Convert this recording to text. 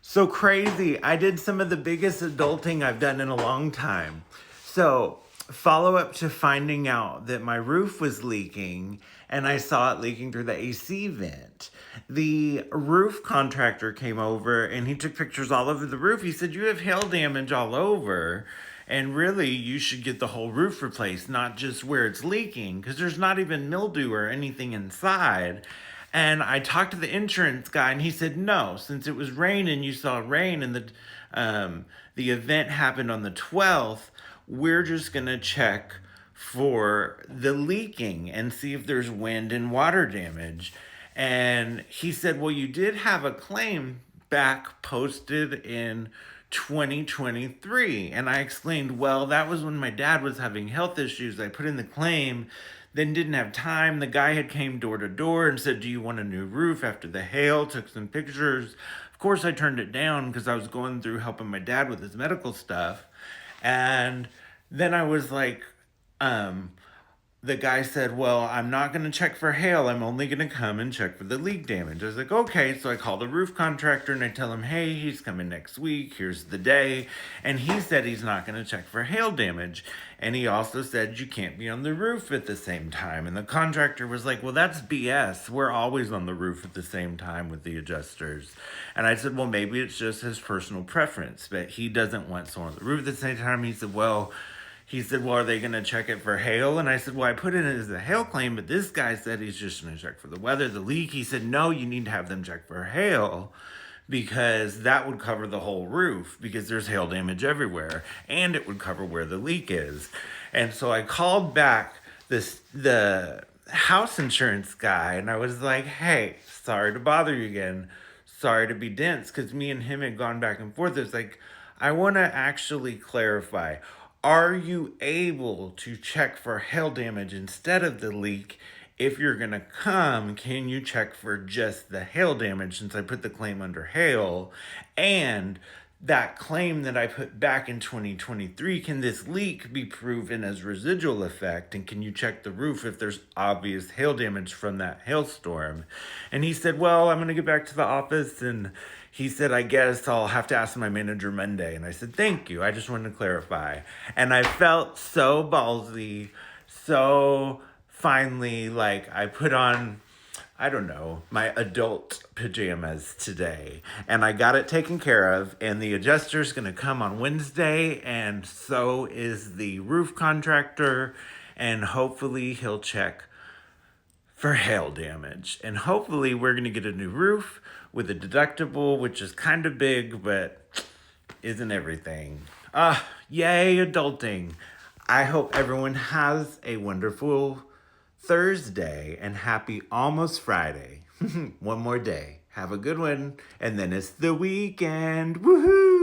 So crazy. I did some of the biggest adulting I've done in a long time. So, follow up to finding out that my roof was leaking and I saw it leaking through the AC vent. The roof contractor came over and he took pictures all over the roof. He said, "You have hail damage all over. And really, you should get the whole roof replaced, not just where it's leaking, because there's not even mildew or anything inside." And I talked to the insurance guy, and he said, "No, since it was rain and you saw rain, and the event happened on the 12th, we're just gonna check for the leaking and see if there's wind and water damage." And he said, "Well, you did have a claim back posted in 2023." And I explained, "Well, that was when my dad was having health issues. I put in the claim, then didn't have time. The guy had came door to door and said, 'Do you want a new roof after the hail?' Took some pictures. Of course, I turned it down because I was going through helping my dad with his medical stuff." And then I was like, the guy said, "Well, I'm not going to check for hail. I'm only going to come and check for the leak damage." I was like, "Okay." So I call the roof contractor and I tell him, "Hey, he's coming next week. Here's the day." And he said he's not going to check for hail damage. And he also said you can't be on the roof at the same time. And the contractor was like, "Well, that's BS. We're always on the roof at the same time with the adjusters." And I said, "Well, maybe it's just his personal preference, but he doesn't want someone on the roof at the same time." He said, "Well, are they going to check it for hail?" And I said, "Well, I put it in as a hail claim, but this guy said he's just going to check for the weather, the leak." He said, "No, you need to have them check for hail because that would cover the whole roof because there's hail damage everywhere, and it would cover where the leak is." And so I called back the house insurance guy, and I was like, "Hey, sorry to bother you again. Sorry to be dense," because me and him had gone back and forth. It's like, I want to actually clarify. Are you able to check for hail damage instead of the leak? If you're going to come, can you check for just the hail damage since I put the claim under hail? And that claim that I put back in 2023, can this leak be proven as residual effect? And can you check the roof if there's obvious hail damage from that hailstorm? And he said, "Well, I'm going to get back to the office." And he said, "I guess I'll have to ask my manager Monday." And I said, "Thank you. I just wanted to clarify." And I felt so ballsy, so finally, like I put on, I don't know, my adult pajamas today. And I got it taken care of. And the adjuster's going to come on Wednesday. And so is the roof contractor. And hopefully he'll check for hail damage. And hopefully we're going to get a new roof with a deductible, which is kind of big, but isn't everything. Yay, adulting. I hope everyone has a wonderful Thursday and happy almost Friday. One more day. Have a good one. And then it's the weekend. Woohoo!